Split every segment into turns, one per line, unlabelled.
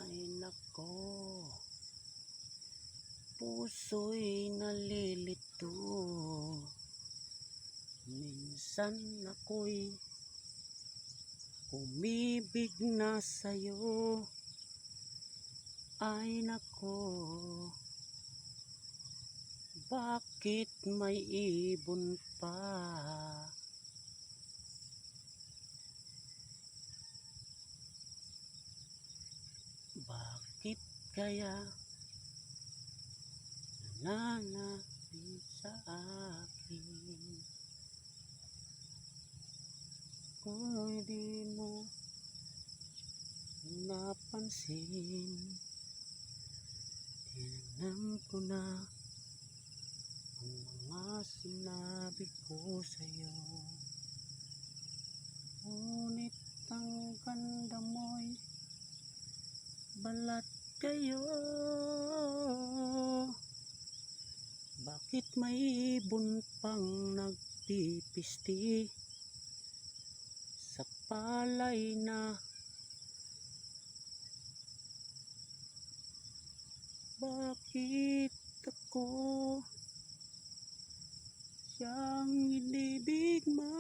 Ay nako, puso'y nalilito. Minsan ako'y umibig na sa'yo. Ay nako, bakit may ibon pa? Bakit kaya nananapin sa akin? Kung di mo napansin, tinanam ko na ang mga sinabi ko sa'yo. Ngunit ang ganda mo'y balat kayo. Bakit may ibon pang nagpipisti sa palay na? Bakit ako siyang inibig mo?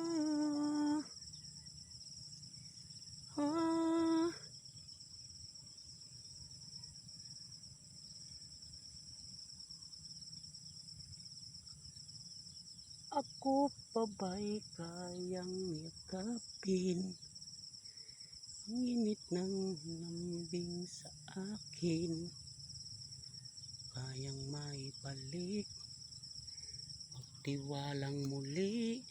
Ako pa ba'y kayang yakapin ang init ng lambing sa akin? Kayang maibalik pagtiwalang muli